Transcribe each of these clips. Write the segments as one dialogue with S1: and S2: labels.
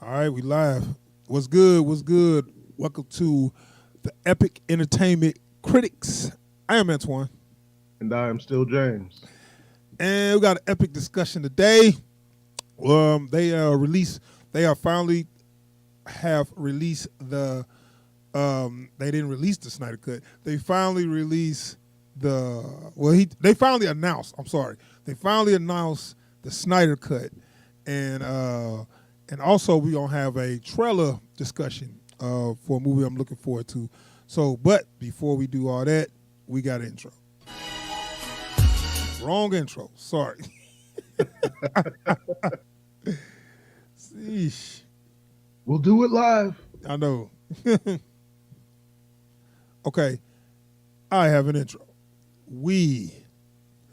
S1: All right, we live. What's good? What's good? Welcome to the Epic Entertainment Critics. I am Antoine.
S2: And I am still James.
S1: And we got an epic discussion today. They are finally have released the, they didn't release the Snyder Cut. They finally released they finally announced, they finally announced the Snyder Cut. And also we gonna have a trailer discussion for a movie I'm looking forward to. So, but before we do all that, we got an intro. Wrong intro. Sorry. Sheesh.
S2: We'll do it live.
S1: I know. Okay. I have an intro. We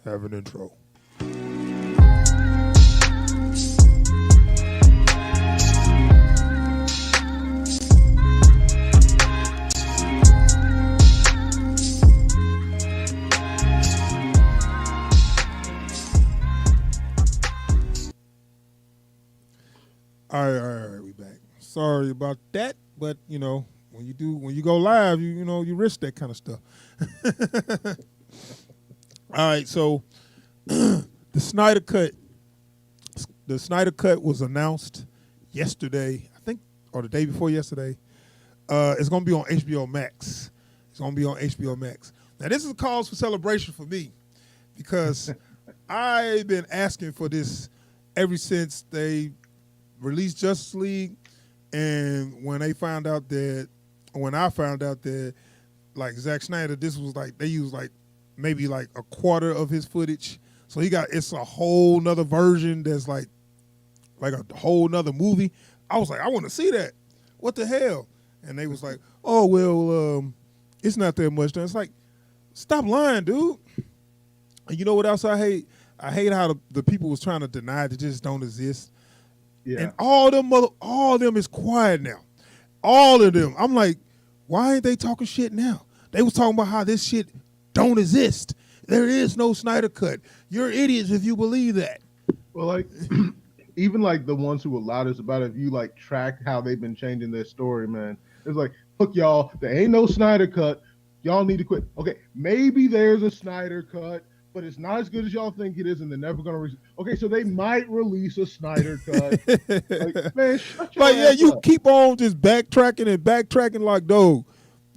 S1: have an intro. All right, we back. Sorry about that, but when you go live, you risk that kind of stuff. All right, so the Snyder Cut was announced yesterday, I think, or the day before yesterday. It's gonna be on HBO Max. Now this is a cause for celebration for me because I've been asking for this ever since they released Justice League, and when I found out that like Zack Snyder, this was like they used like maybe like a quarter of his footage, so it's a whole nother version that's like a whole nother movie. I was like, I want to see that. What the hell? And they was like, oh well, it's not that much. It's like, stop lying, dude. And you know what else I hate? I hate how the people was trying to deny it just don't exist.
S2: Yeah.
S1: And all of them is quiet now. All of them. I'm like, why ain't they talking shit now? They was talking about how this shit don't exist. There is no Snyder Cut. You're idiots if you believe that.
S2: Well, like, even like the ones who allowed us about it, if you like track how they've been changing their story, man, it's like, look, y'all, there ain't no Snyder Cut. Y'all need to quit. Okay, maybe there's a Snyder Cut, but it's not as good as y'all think it is, and they're never gonna. Okay, so they might release a Snyder Cut. Like, man, shut your ass
S1: you
S2: up.
S1: keep on just backtracking like, dog,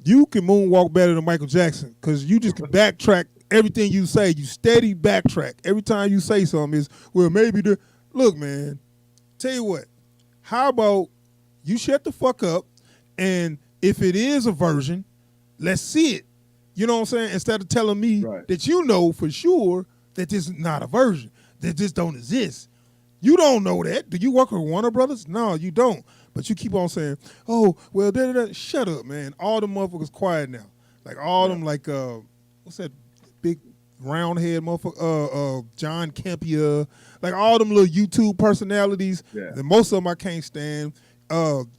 S1: you can moonwalk better than Michael Jackson because you just can backtrack everything you say. You steady backtrack. Every time you say something is, well, maybe the... Look, man, tell you what, how about you shut the fuck up, and if it is a version, let's see it. You know what I'm saying? Instead of telling me that you know for sure that this is not a version, that this don't exist. You don't know that. Do you work with Warner Brothers? No, you don't. But you keep on saying, oh, well, shut up, man. All the motherfuckers quiet now. Like all them like, what's that big round head motherfucker? John Campia. Like all them little YouTube personalities. Yeah. That most of them I can't stand.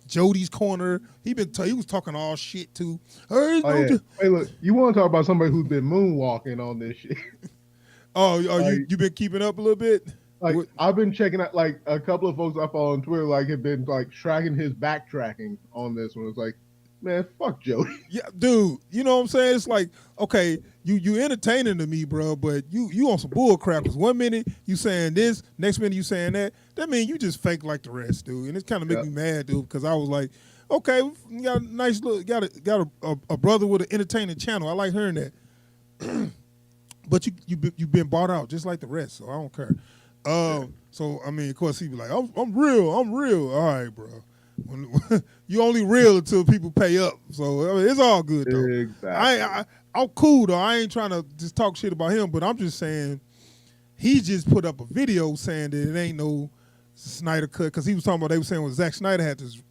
S1: Jody's Corner. He was talking all shit too.
S2: Hey, look, you want to talk about somebody who's been moonwalking on this shit?
S1: You been keeping up a little bit?
S2: Like I've been checking out, like a couple of folks I follow on Twitter, like have been like tracking his backtracking on this one. It's like, man, fuck Jody.
S1: Yeah, dude. You know what I'm saying? It's like, okay, you entertaining to me, bro, but you on some bull crap. Cause 1 minute you saying this, next minute you saying that. That means you just fake like the rest, dude. And it's kind of making me mad, dude, because I was like, okay, you got a nice look, got a brother with an entertaining channel. I like hearing that. But you've been bought out just like the rest, so I don't care. So I mean, of course he be like, I'm real. All right, bro. You only real until people pay up, so I mean, it's all good though.
S2: Exactly.
S1: I'm cool though. I ain't trying to just talk shit about him, but I'm just saying he just put up a video saying that it ain't no Snyder Cut because he was talking about, they were saying when Zack Snyder had this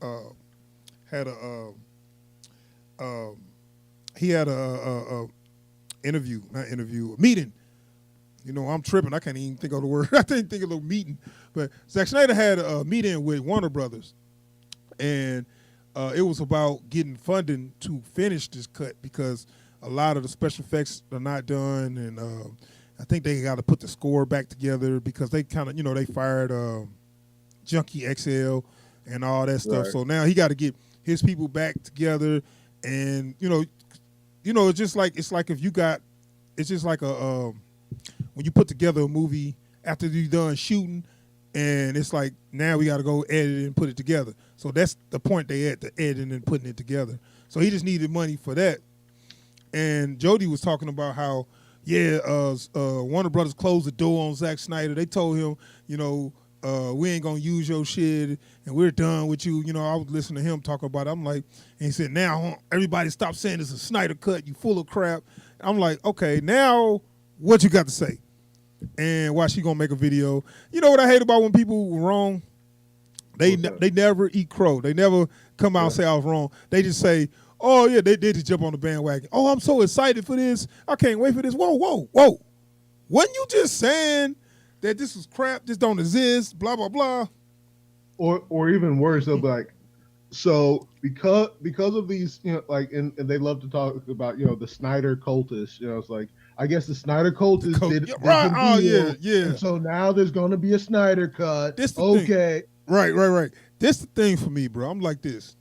S1: meeting. You know, I'm tripping. I can't even think of the word. I didn't think of the meeting. But Zack Snyder had a meeting with Warner Brothers, and it was about getting funding to finish this cut because a lot of the special effects are not done, and I think they got to put the score back together because they kind of, they fired Junkie XL, and all that stuff.
S2: Right.
S1: So now he got to get his people back together, and it's like if you got, it's just like when you put together a movie after you done shooting, and it's like now we got to go edit it and put it together. So that's the point they at, the editing and putting it together. So he just needed money for that. And Jody was talking about how, Warner Brothers closed the door on Zack Snyder. They told him, we ain't gonna use your shit and we're done with you. I was listening to him talk about it. I'm like, and he said, now everybody stop saying it's a Snyder cut, you full of crap. I'm like, okay, now what you got to say? And why she gonna make a video? You know what I hate about when people were wrong? They never eat crow. They never come out and say I was wrong. They just say, oh yeah, they did just jump on the bandwagon. Oh, I'm so excited for this. I can't wait for this. Whoa. Wasn't you just saying that this was crap, this don't exist, blah, blah, blah?
S2: Or even worse, they'll be like, so because of these, and they love to talk about, the Snyder cultists, it's like, I guess the Snyder cultists did
S1: right. Oh
S2: deal,
S1: yeah.
S2: And so now there's gonna be a Snyder cut.
S1: This the
S2: okay.
S1: Thing. Right. This the thing for me, bro. I'm like this.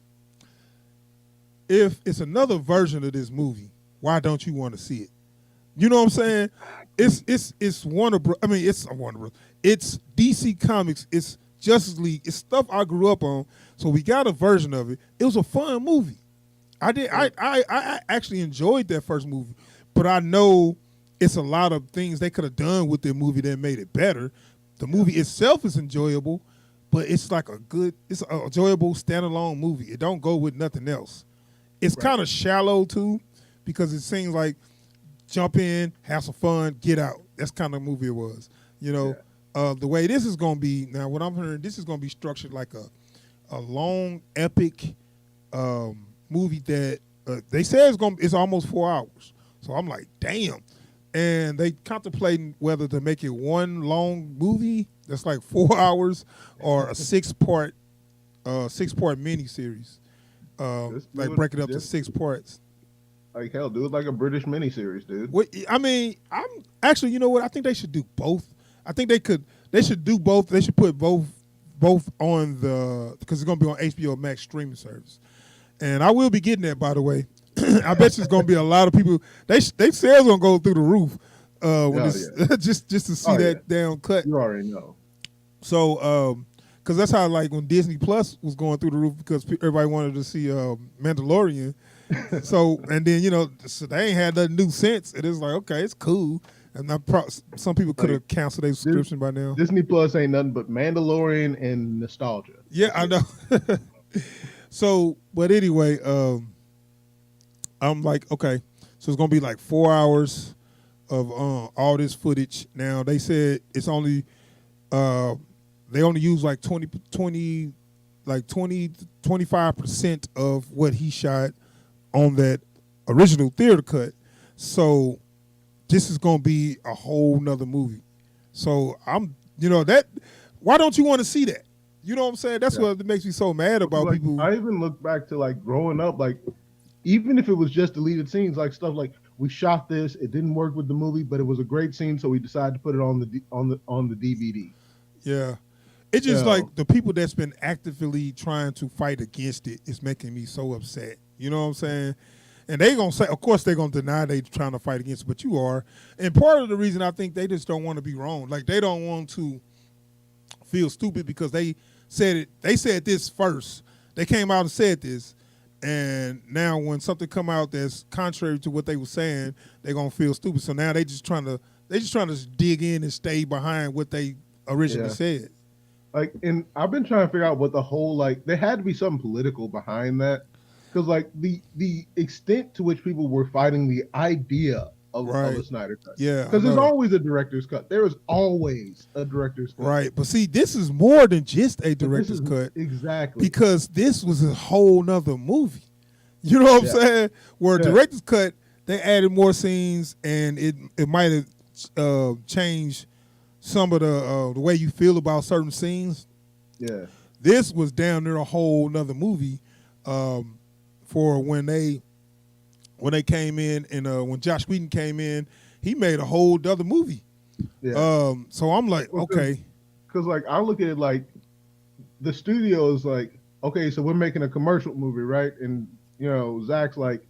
S1: If it's another version of this movie, why don't you want to see it? You know what I'm saying? It's Warner Bros. I mean, it's Warner Bros. It's DC Comics. It's Justice League. It's stuff I grew up on. So we got a version of it. It was a fun movie. I actually enjoyed that first movie, but I know it's a lot of things they could have done with their movie that made it better. The movie itself is enjoyable, but it's like it's an enjoyable standalone movie. It don't go with nothing else. It's kind of shallow too, because it seems like jump in, have some fun, get out. That's kind of movie it was. The way this is going to be now, what I'm hearing, this is going to be structured like a long, epic movie that they say it's almost 4 hours. So I'm like, damn. And they contemplating whether to make it one long movie that's like 4 hours or a six-part miniseries. Break it up to 6 parts.
S2: Like hell, do it like a British miniseries, dude.
S1: I mean, I'm actually, you know what? I think they should do both. I think they should do both. They should put both on because it's gonna be on HBO Max streaming service. And I will be getting that, by the way. I bet you it's gonna be a lot of people. They sales gonna go through the roof just to see that damn cut.
S2: You already know.
S1: So, because that's how, like, when Disney Plus was going through the roof because everybody wanted to see Mandalorian. So, and then, so they ain't had nothing new since. It is like, okay, it's cool. And some people could have canceled their subscription by now.
S2: Disney Plus ain't nothing but Mandalorian and nostalgia.
S1: Yeah, I know. So, but anyway, I'm like, okay, so it's going to be like 4 hours of all this footage. Now, they said it's only... they only use like 25% of what he shot on that original theater cut. So this is going to be a whole nother movie. So why don't you want to see that? You know what I'm saying? That's what makes me so mad about people.
S2: I even look back to like growing up, like even if it was just deleted scenes, like stuff like we shot this, it didn't work with the movie, but it was a great scene, so we decided to put it on the DVD.
S1: Yeah. It's just like the people that's been actively trying to fight against it is making me so upset. You know what I'm saying? And they going to say, of course, they're going to deny they trying to fight against it, but you are. And part of the reason I think they just don't want to be wrong. Like, they don't want to feel stupid because they said it. They said this first. They came out and said this. And now when something come out that's contrary to what they were saying, they're going to feel stupid. So now they just trying to dig in and stay behind what they originally said.
S2: Like, and I've been trying to figure out what the whole, like, there had to be something political behind that. Because, like, the extent to which people were fighting the idea of the Snyder cut.
S1: Yeah.
S2: Because there's always a director's cut. There is always a director's cut.
S1: Right. But see, this is more than just a director's cut.
S2: Exactly.
S1: Because this was a whole nother movie. You know what I'm saying? Where a director's cut, they added more scenes and it might have changed some of the way you feel about certain scenes.
S2: Yeah.
S1: This was down there a whole nother movie for when they came in and when Josh Whedon came in, he made a whole other movie. Yeah. So I'm like, okay.
S2: Because like I look at it like the studio is like, okay, so we're making a commercial movie, right? And Zach's like,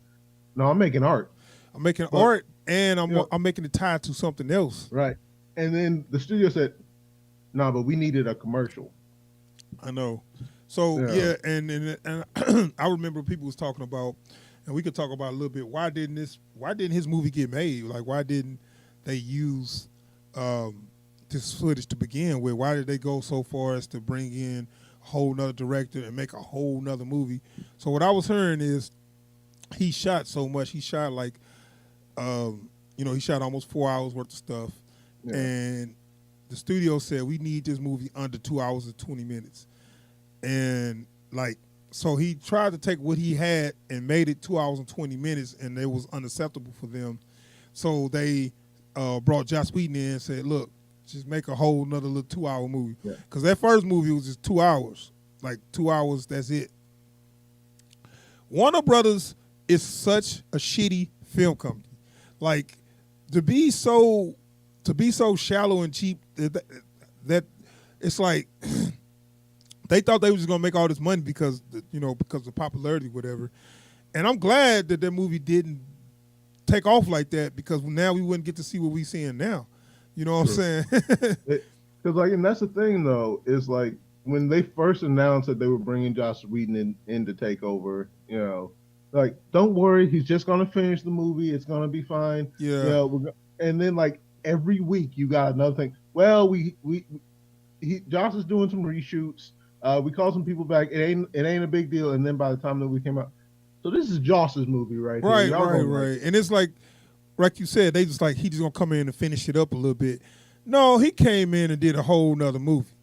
S2: no, I'm making art,
S1: I'm making
S2: but
S1: art and
S2: you know,
S1: I'm making it tied to something else.
S2: right. And then the studio said, no, but we needed a commercial.
S1: I know. So
S2: Yeah,
S1: yeah, and I remember people was talking about, and we could talk about a little bit. Why didn't his movie get made? Like, why didn't they use um, this footage to begin with? Why did they go so far as to bring in a whole nother director and make a whole nother movie? So what I was hearing is he shot so much. He shot like, he shot almost 4 hours worth of stuff,
S2: yeah,
S1: and the studio said we need this movie under 2 hours and 20 minutes. And like, so he tried to take what he had and made it 2 hours and 20 minutes, and it was unacceptable for them. So they brought Joss Whedon in and said, "Look, just make a whole another little 2 hour movie."
S2: yeah.
S1: Because that first movie was just 2 hours, like 2 hours. That's it. Warner Brothers is such a shitty film company. Like to be so shallow and cheap that it's like they thought they was just gonna make all this money because because of popularity, whatever. And I'm glad that movie didn't take off like that because now we wouldn't get to see what we seeing now. You know what I'm
S2: True.
S1: saying?
S2: Because like, and that's the thing though, is like when they first announced that they were bringing Joss Whedon in to take over, like don't worry, he's just gonna finish the movie. It's gonna be fine.
S1: Yeah.
S2: And then like every week you got another thing. Well, Joss is doing some reshoots. We called some people back. It ain't a big deal. And then by the time that we came out, so this is Joss's movie right here.
S1: Right,
S2: Y'all
S1: right,
S2: gonna
S1: right. And it's like you said, they just like he just gonna come in and finish it up a little bit. No, he came in and did a whole nother movie.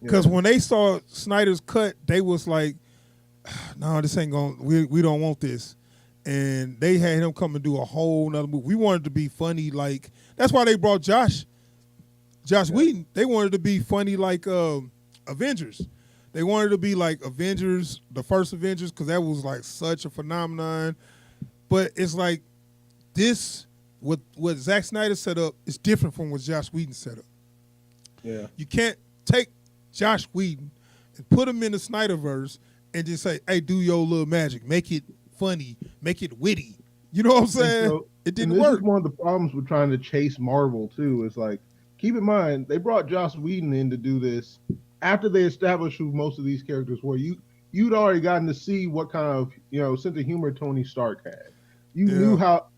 S1: Because when they saw Snyder's cut, they was like, "No, this ain't going. We don't want this." And they had him come and do a whole nother movie. We wanted to be funny, like that's why they brought Josh Whedon. They wanted to be funny like Avengers. They wanted to be like Avengers, the first Avengers, because that was like such a phenomenon. But it's like this, what Zack Snyder set up is different from what Josh Whedon set up.
S2: Yeah.
S1: You can't take Josh Whedon and put him in the Snyderverse and just say, "Hey, do your little magic, make it funny, make it witty." You know what I'm saying?
S2: So,
S1: it didn't
S2: this
S1: work.
S2: is one of the problems with trying to chase Marvel too. Is like, keep in mind they brought Joss Whedon in to do this after they established who most of these characters were. You'd already gotten to see what kind of sense of humor Tony Stark had. You knew how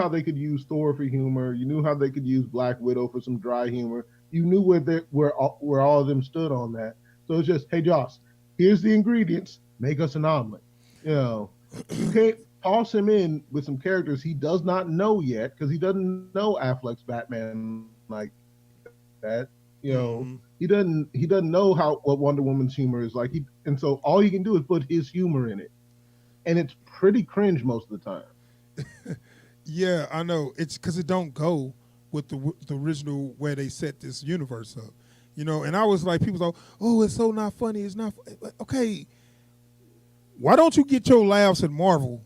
S2: they could use Thor for humor. You knew how they could use Black Widow for some dry humor. You knew where all of them stood on that. So it's just, hey Joss, here's the ingredients. Make us an omelet. You can't toss him in with some characters he does not know yet because he doesn't know Affleck's Batman like that.
S1: Mm-hmm.
S2: He doesn't know what Wonder Woman's humor is like. And so all you can do is put his humor in it, and it's pretty cringe most of the time.
S1: Yeah, I know. It's because it don't go with the original way they set this universe up. And I was like, people go, "Oh, it's so not funny. It's not okay." Why don't you get your laughs at Marvel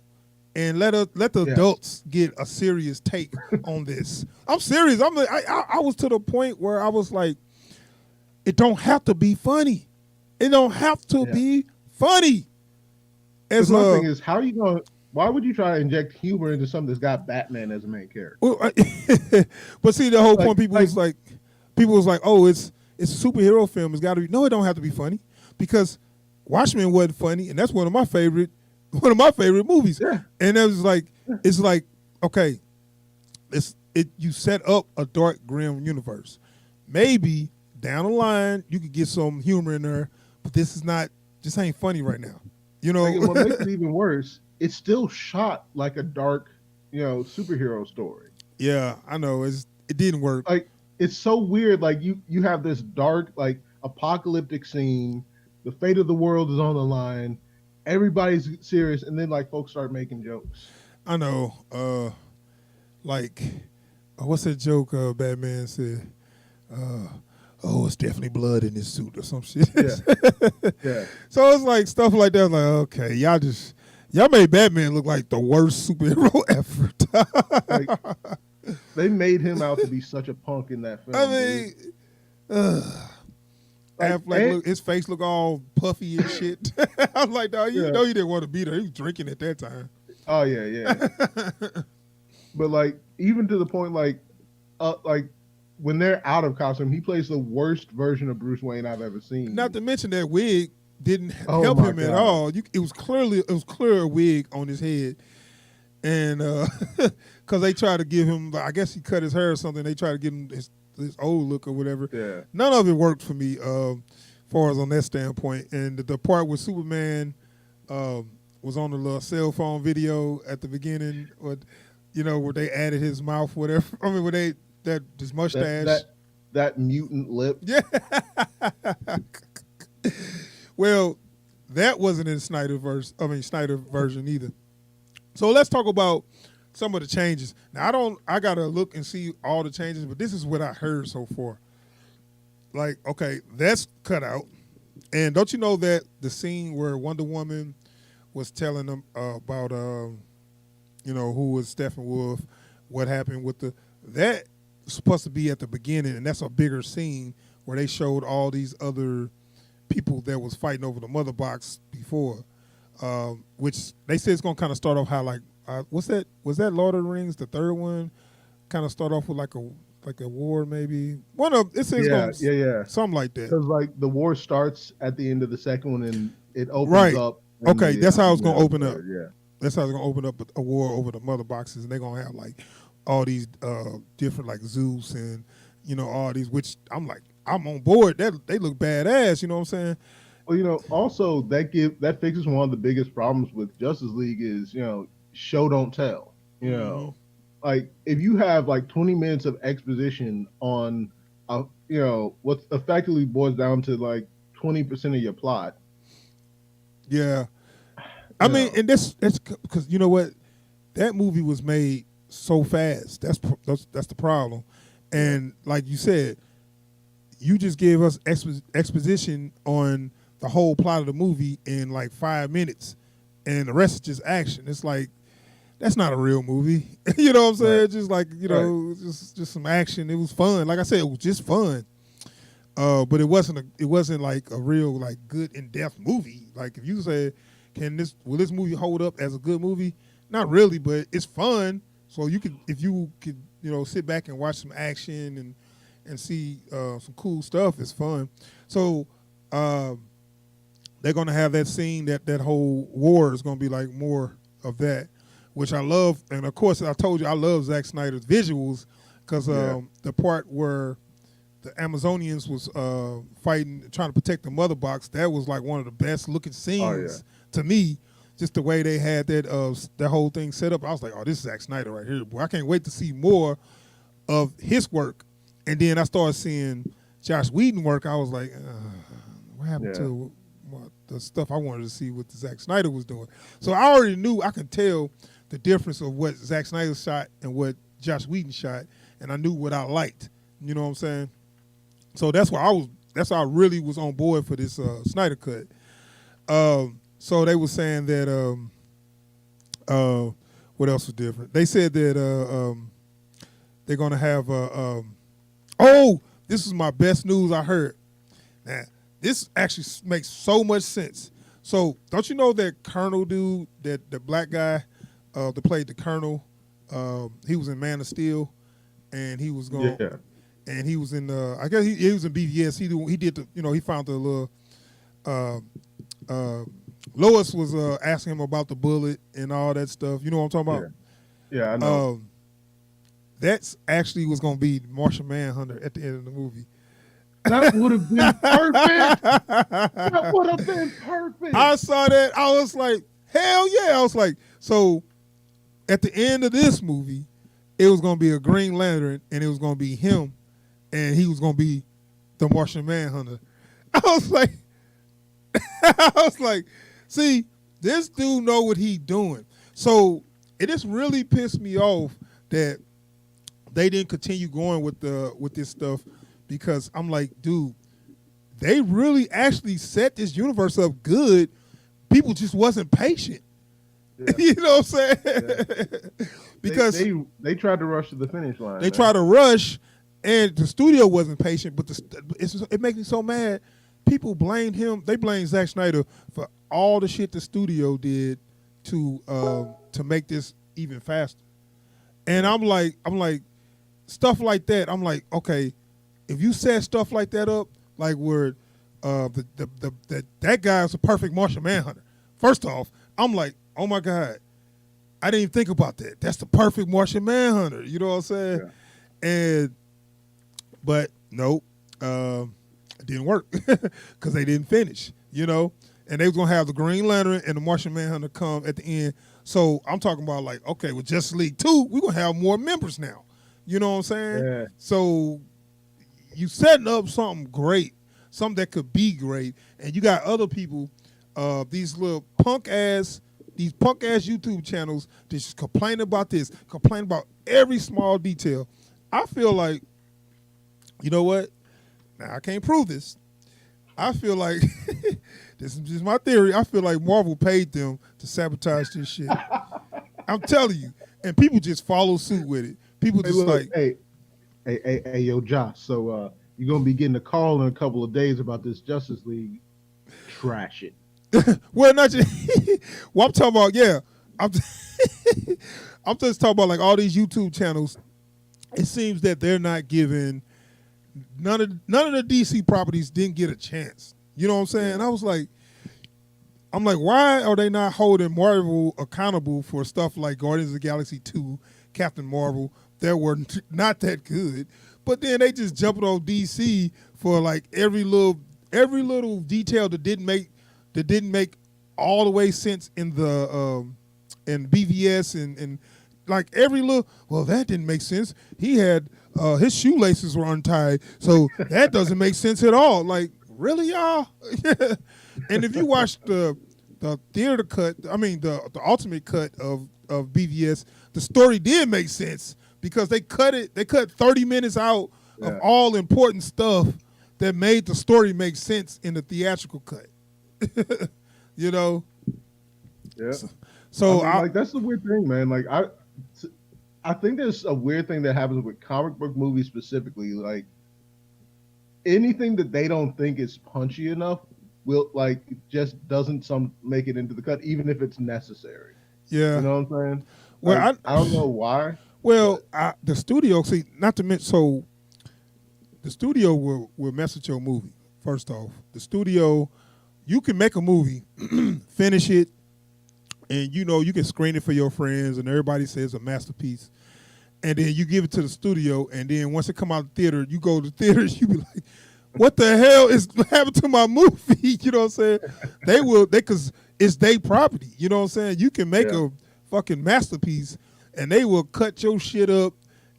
S1: and let the adults get a serious take on this? I'm serious. I was to the point where I was like, it don't have to be funny. It don't have to be funny.
S2: As my thing is, how are you going? Why would you try to inject humor into something that's got Batman as a main character?
S1: But see, the whole point, people was like, "Oh, it's a superhero film. It's got to be." No, it don't have to be funny because Watchmen wasn't funny, and that's one of my favorite movies.
S2: Yeah.
S1: And it was like, it's like, okay, you set up a dark, grim universe. Maybe down the line you could get some humor in there, but this ain't funny right now.
S2: What makes it even worse, it's still shot like a dark, superhero story.
S1: Yeah, I know. It didn't work.
S2: Like, it's so weird. Like you have this dark, like apocalyptic scene. The fate of the world is on the line. Everybody's serious, and then like folks start making jokes.
S1: I know. What's that joke Batman said? Oh, it's definitely blood in his suit or some shit.
S2: Yeah.
S1: So it's like stuff like that. Like, okay, y'all made Batman look like the worst superhero ever.
S2: They made him out to be such a punk in that film.
S1: I mean,
S2: Like,
S1: Affleck look, his face look all puffy and shit. I was like, dog, you
S2: yeah.
S1: know he didn't want to be there. He was drinking at that time.
S2: Oh yeah, yeah. But like even to the point like when they're out of costume, he plays the worst version of Bruce Wayne I've ever
S1: Not
S2: seen.
S1: to mention that wig didn't
S2: Oh
S1: help
S2: my
S1: him at
S2: god.
S1: all. It was clear a wig on his head, and because they tried to give him, I guess he cut his hair or something. They tried to give him his old look or whatever.
S2: Yeah.
S1: None of it worked for me, as far as on that standpoint. And the part where Superman was on the little cell phone video at the beginning, or where they added his mouth, whatever. I mean, where they his
S2: That
S1: mustache.
S2: that mutant lip.
S1: Yeah. Well, that wasn't in Snyder version either. So let's talk about some of the changes. Now I gotta look and see all the changes, but this is what I heard so far. Like, okay, that's cut out. And don't you know that the scene where Wonder Woman was telling them about who was Steppenwolf, what happened with that was supposed to be at the beginning, and that's a bigger scene where they showed all these other people that was fighting over the mother box before, which they said it's gonna kind of start off how like what's that? Was that Lord of the Rings, the third one? Kind of start off with like a war maybe. One of it says
S2: Yeah.
S1: something like that.
S2: Because like the war starts at the end of the second one and it opens
S1: Right.
S2: up.
S1: Okay, that's how it's gonna open up.
S2: Yeah.
S1: That's how it's gonna open up a war over the mother boxes, and they're gonna have like all these different like Zeus and all these, which I'm like I'm on board. That they look badass. You know what I'm saying?
S2: Well, also that fixes one of the biggest problems with Justice League is show don't tell. Like if you have like 20 minutes of exposition on what effectively boils down to like 20% of your plot.
S1: Yeah. I mean, and that's because you know what, that movie was made so fast. That's the problem. And like you said, you just gave us exposition on the whole plot of the movie in like 5 minutes, and the rest is just action. It's like that's not a real movie. You know what I'm saying?
S2: Right.
S1: Just like just some action. It was fun. Like I said, it was just fun. But it wasn't like a real like good in-depth movie. Like if you say, will this movie hold up as a good movie? Not really, but it's fun. So if you could sit back and watch some action and see some cool stuff, it's fun. So they're gonna have that scene, that whole war is gonna be like more of that, which I love. And of course, I told you I love Zack Snyder's visuals because the part where the Amazonians was fighting, trying to protect the mother box, that was like one of the best looking scenes to me. Just the way they had that whole thing set up, I was like, "Oh, this is Zack Snyder right here, boy! I can't wait to see more of his work." And then I started seeing Josh Whedon work. I was like, "What happened to the stuff I wanted to see what Zack Snyder was doing?" So I already knew, I could tell the difference of what Zack Snyder shot and what Josh Whedon shot, and I knew what I liked. You know what I'm saying? So that's why I really was on board for this Snyder cut. So they were saying that what else was different? They said that they're gonna have this is my best news I heard. Now, this actually makes so much sense. So don't you know that Colonel dude, that the black guy that played the Colonel, he was in Man of Steel, and he was going.
S2: Yeah.
S1: And he was in I guess he was in BVS. He did he found the little Lois was asking him about the bullet and all that stuff. You know what I'm talking about?
S2: Yeah, I know.
S1: That's actually was gonna be Martian Manhunter at the end of the movie.
S2: That would have been perfect. That would have been perfect.
S1: I saw that. I was like, hell yeah. I was like, so at the end of this movie, it was gonna be a Green Lantern, and it was gonna be him, and he was gonna be the Martian Manhunter. I was like, see, this dude know what he doing. So it just really pissed me off that they didn't continue going with this stuff, because I'm like, dude, they really actually set this universe up good. People just wasn't patient. Yeah. You know what I'm saying? Yeah. Because
S2: they tried to rush to the finish line.
S1: They tried to rush, and the studio wasn't patient. But it makes me so mad. people blame him. They blame Zack Snyder for all the shit the studio did to make this even faster. And I'm like stuff like that. I'm like, okay, if you set stuff like that up, like where that guy is a perfect Martian Manhunter. First off, I'm like, oh my god, I didn't even think about that. That's the perfect Martian Manhunter. You know what I'm saying?
S2: Yeah.
S1: And but nope, it didn't work because they didn't finish. You know, and they was gonna have the Green Lantern and the Martian Manhunter come at the end. So I'm talking about like, okay, with Justice League 2, we're gonna have more members now. You know what I'm saying?
S2: Yeah.
S1: So you setting up something great, something that could be great, and you got other people, these punk ass YouTube channels that just complain about this, complain about every small detail. I feel like, you know what? Now I can't prove this. I feel like this is just my theory. I feel like Marvel paid them to sabotage this shit. I'm telling you, and people just follow suit with it. People just like,
S2: hey, yo, Josh. So you're gonna be getting a call in a couple of days about this Justice League. Trash it.
S1: well, not just. Well, I'm talking about, yeah. I'm, I'm just talking about like all these YouTube channels. It seems that they're not giving none of the DC properties didn't get a chance. You know what I'm saying? I'm like, why are they not holding Marvel accountable for stuff like Guardians of the Galaxy 2, Captain Marvel that were not that good, but then they just jumping on DC for like every little detail that didn't make all the way sense in the in BVS and like every little, well, that didn't make sense. He had his shoelaces were untied, so that doesn't make sense at all. Like, really, y'all? And if you watch the theater cut, I mean the ultimate cut of BVS, the story did make sense because they cut 30 minutes out of all important stuff that made the story make sense in the theatrical cut. You know?
S2: Yeah.
S1: So
S2: like that's the weird thing, man. Like I think there's a weird thing that happens with comic book movies specifically. Like anything that they don't think is punchy enough will like just doesn't make it into the cut, even if it's necessary.
S1: Yeah.
S2: You know what I'm saying?
S1: Well,
S2: like, I don't know why.
S1: Well, the studio, see, not to mention, so the studio will mess with your movie. First off, the studio, you can make a movie, finish it, and you know you can screen it for your friends, and everybody says a masterpiece. And then you give it to the studio, and then once it come out of the theater, you go to the theaters, you be like, what the hell is happening to my movie? You know what I'm saying? Because it's their property. You know what I'm saying? You can make a fucking masterpiece, and they will cut your shit up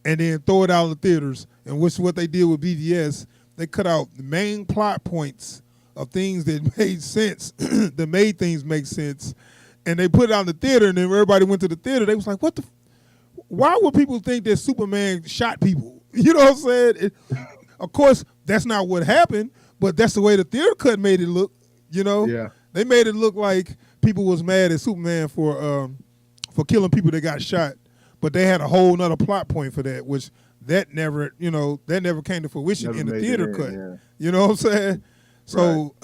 S1: and then throw it out in the theaters. And which is what they did with BVS. They cut out the main plot points of things that made sense, that made things make sense, and they put it out in the theater, and then everybody went to the theater. They was like, what the why would people think that Superman shot people? You know what I'm saying? Of course, that's not what happened, but that's the way the theater cut made it look. You know, they made it look like people was mad at Superman for killing people that got shot, but they had a whole nother plot point for that, which that never came to fruition in the theater cut. Yeah. You know what I'm saying? So,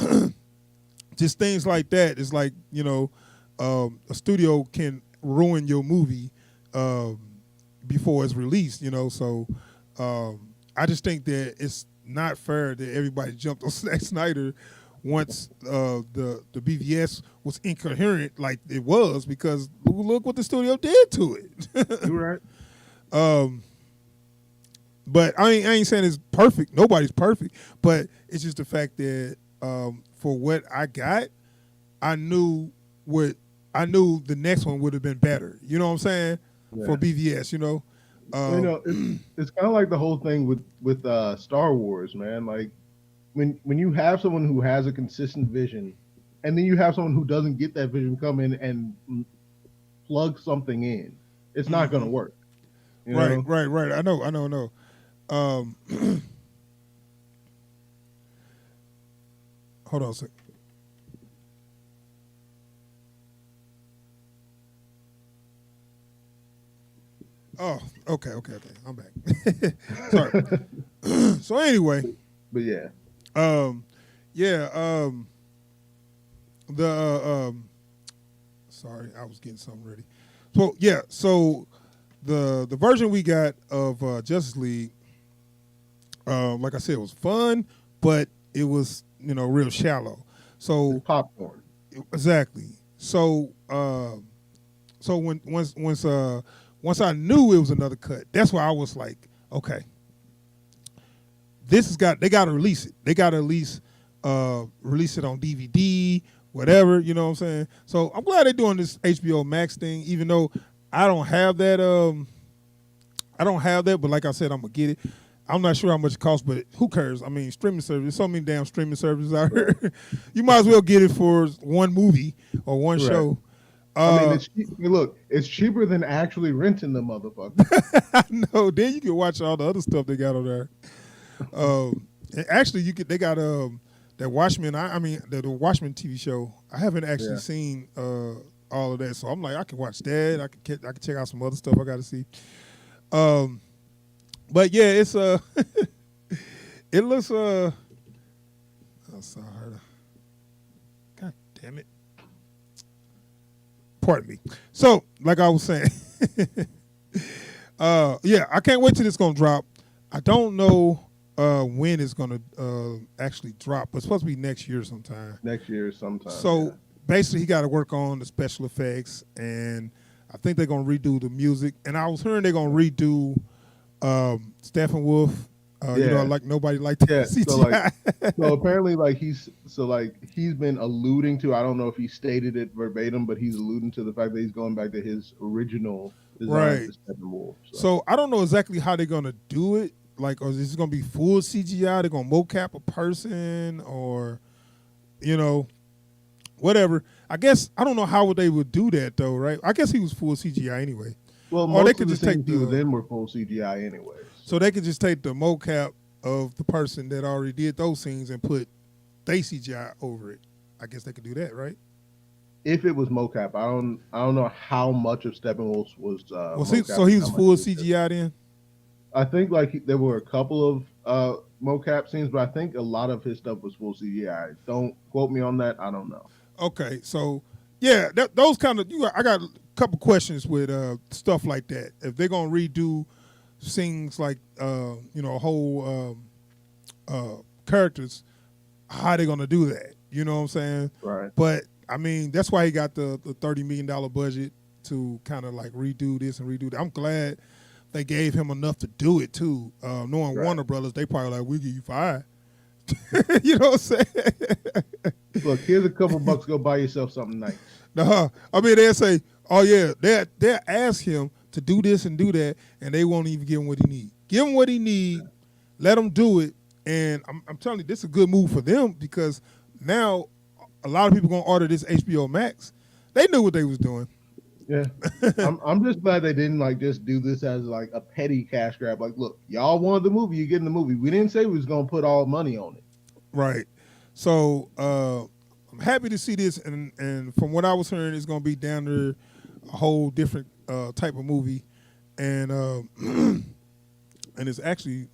S1: just things like that is like, you know, a studio can ruin your movie before it's released, you know. So I just think that it's not fair that everybody jumped on Zack Snyder once the BVS was incoherent like it was, because look what the studio did to it.
S2: You're right.
S1: But I ain't saying it's perfect. Nobody's perfect. But it's just the fact that for what I got, I knew the next one would have been better. You know what I'm saying? For BVS, you know.
S2: You know, it's kind of like the whole thing with Star Wars, man. Like when you have someone who has a consistent vision, and then you have someone who doesn't get that vision come in and plug something in, it's not going to work. You know?
S1: Right. I know. Hold on a second. Oh, okay. I'm back. Sorry. So anyway,
S2: but
S1: Yeah. The sorry, I was getting something ready. So yeah, so the version we got of Justice League, like I said, it was fun, but it was real shallow.
S2: It's
S1: So
S2: popcorn.
S1: exactly. So once I knew it was another cut, that's why I was like, okay, this has got they got to release it. They got to at least release it on DVD, whatever. You know what I'm saying? So I'm glad they're doing this HBO Max thing, even though I don't have that. I don't have that, but like I said, I'm gonna get it. I'm not sure how much it costs, but who cares? I mean, streaming service. There's so many damn streaming services out here. You might as well get it for one movie or one
S2: Correct.
S1: show.
S2: I mean, it's cheap. Look, it's cheaper than actually renting the motherfucker.
S1: I know. Then you can watch all the other stuff they got on there. And actually, they got that Watchmen. I mean, the Watchmen TV show. I haven't actually
S2: Yeah.
S1: seen all of that, so I'm like, I can watch that. I can check out some other stuff I got to see. But yeah, it's it looks oh, sorry. God damn it. Pardon me. So, like I was saying, yeah, I can't wait till it's gonna drop. I don't know when it's gonna actually drop, but it's supposed to be next year sometime.
S2: Next year sometime.
S1: So
S2: yeah.
S1: basically, he got to work on the special effects, and I think they're gonna redo the music. And I was hearing they're gonna redo Steppenwolf.
S2: Yeah.
S1: Like nobody liked that
S2: Yeah,
S1: CGI.
S2: so apparently he's been alluding to, I don't know if he stated it verbatim, but he's alluding to the fact that he's going back to his original design
S1: Right.
S2: for Steppenwolf.
S1: So I don't know exactly how they're gonna do it. Like, or is this gonna be full CGI? They're gonna mocap a person, or whatever. I guess I don't know how they would do that though, right? I guess he was full CGI anyway.
S2: Well,
S1: Or
S2: most
S1: they
S2: of
S1: could
S2: the
S1: just take
S2: things
S1: the
S2: then were full CGI anyways.
S1: so they could just take the mocap of the person that already did those scenes and put they CGI over it. I guess they could do that, right?
S2: If it was mocap, I don't know how much of Steppenwolf was
S1: Well,
S2: mocap
S1: so he
S2: and
S1: was
S2: how much
S1: full
S2: was
S1: CGI then.
S2: I think there were a couple of mocap scenes, but I think a lot of his stuff was full CGI. Don't quote me on that. I don't know.
S1: Okay, so yeah, those kind of I got a couple questions with stuff like that. If they're gonna redo scenes like whole characters, how they gonna do that? You know what I'm saying?
S2: Right.
S1: But I mean, that's why he got the $30 million budget to kind of like redo this and redo that. I'm glad they gave him enough to do it too. Knowing
S2: Right.
S1: Warner Brothers, they probably like, we'll give you 5. You know what I'm saying?
S2: Look, here's a couple bucks. Go buy yourself something nice.
S1: I mean, they'll say, oh yeah, they'll ask him to do this and do that, and they won't even give him what he need. Give him what he need, let him do it, and I'm telling you, this is a good move for them because now a lot of people gonna order this HBO Max. They knew what they was doing.
S2: Yeah, I'm just glad they didn't like just do this as like a petty cash grab. Like, look, y'all wanted the movie, you getting the movie. We didn't say we was gonna put all money on it.
S1: Right. So I'm happy to see this, and from what I was hearing, it's gonna be down to a whole different type of movie, and and it's actually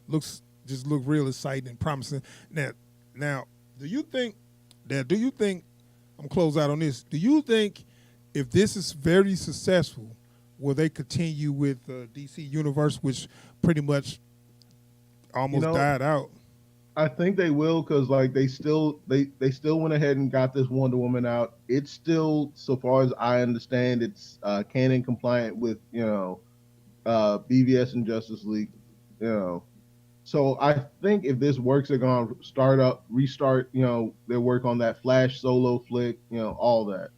S1: looks real exciting and promising. Now, do you think I'm gonna close out on this? Do you think if this is very successful, will they continue with DC Universe, which pretty much almost died out?
S2: I think they will because like they still went ahead and got this Wonder Woman out. It's still, so far as I understand, it's canon compliant with BVS and Justice League. So I think if this works, they're gonna restart their work on that Flash solo flick, all that.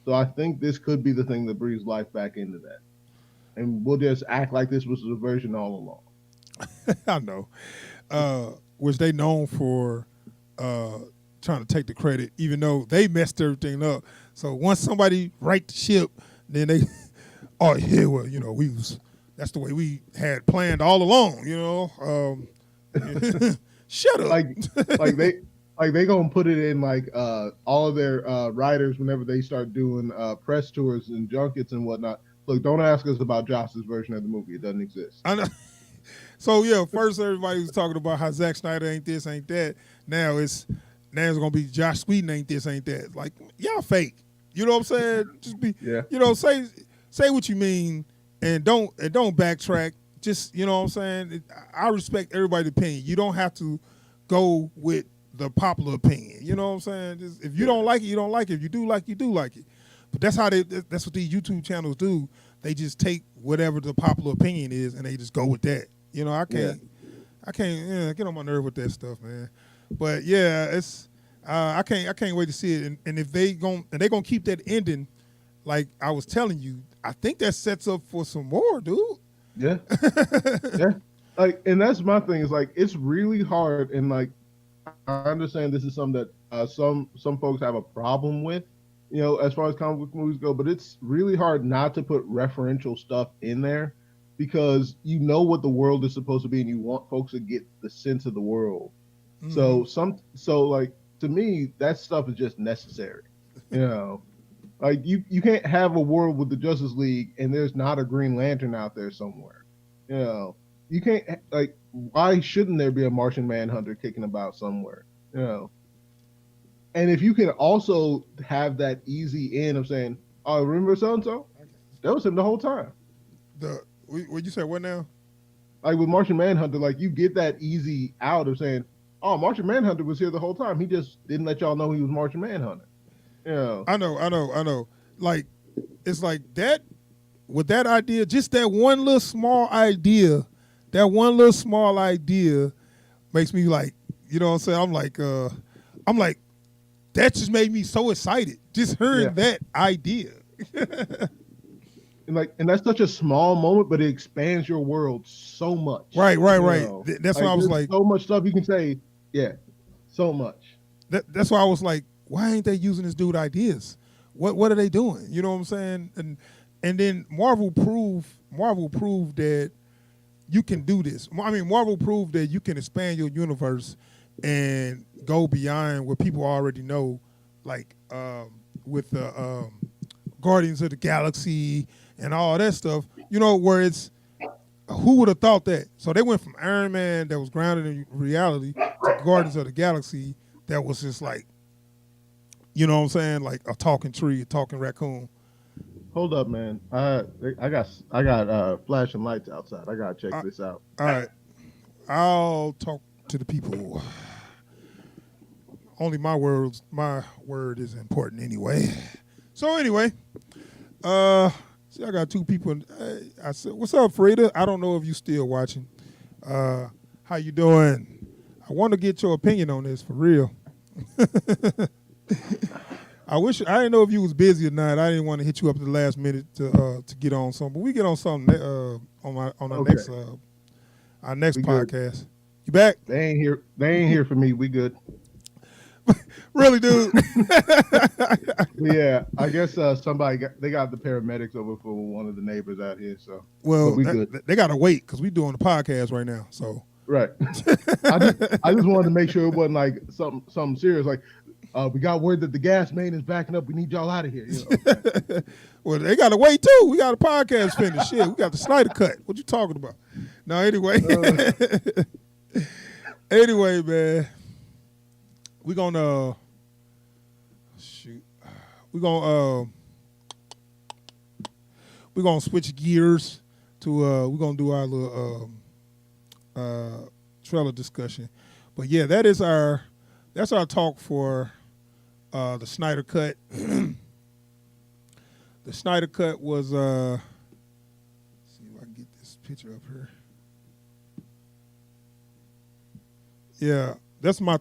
S2: So I think this could be the thing that breathes life back into that, and we'll just act like this was the version all along.
S1: I know. Was they known for trying to take the credit, even though they messed everything up. So once somebody right the ship, then they, oh yeah, well, that's the way we had planned all along. Shut up.
S2: like they gonna put it in like all of their writers whenever they start doing press tours and junkets and whatnot. Look, don't ask us about Josh's version of the movie. It doesn't exist.
S1: I know. So yeah, first everybody was talking about how Zack Snyder ain't this, ain't that. Now it's Now it's gonna be Josh Whedon ain't this, ain't that. Like y'all fake. You know what I'm saying? Just be,
S2: Yeah.
S1: Say what you mean, and don't backtrack. Just you know what I'm saying. I respect everybody's opinion. You don't have to go with the popular opinion. You know what I'm saying? Just, if you don't like it, you don't like it. If you do like it, you do like it. But that's how that's what these YouTube channels do. They just take whatever the popular opinion is and they just go with that. You know, I can't get on my nerve with that stuff, man. But yeah, it's I can't wait to see it. And if they gonna keep that ending, like I was telling you, I think that sets up for some more, dude.
S2: Yeah. Yeah. Like, and that's my thing is like it's really hard, and like I understand this is something that some folks have a problem with, you know, as far as comic book movies go, but it's really hard not to put referential stuff in there because you know what the world is supposed to be and you want folks to get the sense of the world.
S1: Mm-hmm.
S2: So like to me that stuff is just necessary. You know, like you can't have a world with the Justice League and there's not a Green Lantern out there somewhere. You know, you can't like why shouldn't there be a Martian Manhunter kicking about somewhere? You know, and if you can also have that easy in of saying, "Oh, remember so and so? That was him the whole time."
S1: What you said? What now?
S2: Like with Martian Manhunter, like you get that easy out of saying, "Oh, Martian Manhunter was here the whole time. He just didn't let y'all know he was Martian Manhunter." You know,
S1: I know. Like it's like that with that idea, just that one little small idea, makes me like, you know what I'm saying? I'm like, that just made me so excited. Just hearing
S2: yeah.
S1: that idea.
S2: And that's such a small moment, but it expands your world so much.
S1: Right.
S2: You know?
S1: That's why I was like,
S2: so much stuff you can say. Yeah, so much.
S1: that's why I was like, why ain't they using this dude ideas? What are they doing? You know what I'm saying? And then Marvel proved that you can do this. I mean, Marvel proved that you can expand your universe and go beyond what people already know, like with the Guardians of the Galaxy and all that stuff. You know, where it's who would have thought that? So they went from Iron Man that was grounded in reality to Guardians of the Galaxy that was just like, you know what I'm saying, like a talking tree, a talking raccoon.
S2: Hold up, man. I got flashing lights outside. I gotta check this out.
S1: All right, I'll talk to the people. Only my word is important anyway. So anyway, see, I got two people. I said, "What's up, Frida?" I don't know if you still watching. How you doing? I want to get your opinion on this for real. I didn't know if you was busy or not. I didn't want to hit you up at the last minute to get on something, but we get on something on our
S2: Okay.
S1: next
S2: We
S1: podcast.
S2: good.
S1: You back?
S2: They ain't here. They ain't here for me. We good.
S1: Really, dude?
S2: But yeah, I guess they got the paramedics over for one of the neighbors out here. So,
S1: Well,
S2: but we good.
S1: they got to wait because we doing the podcast right now. So
S2: Right. I just wanted to make sure it wasn't like something serious. Like, we got word that the gas main is backing up. We need y'all out of here. You know?
S1: Well, they got to wait too. We got a podcast finished. Shit, we got the Snyder cut. What you talking about? No, anyway. Anyway, man, we gonna shoot. We gonna switch gears to we're gonna do our little trailer discussion. But yeah, that's our talk for the Snyder cut. The Snyder cut was see if I can get this picture up here. Yeah, that's my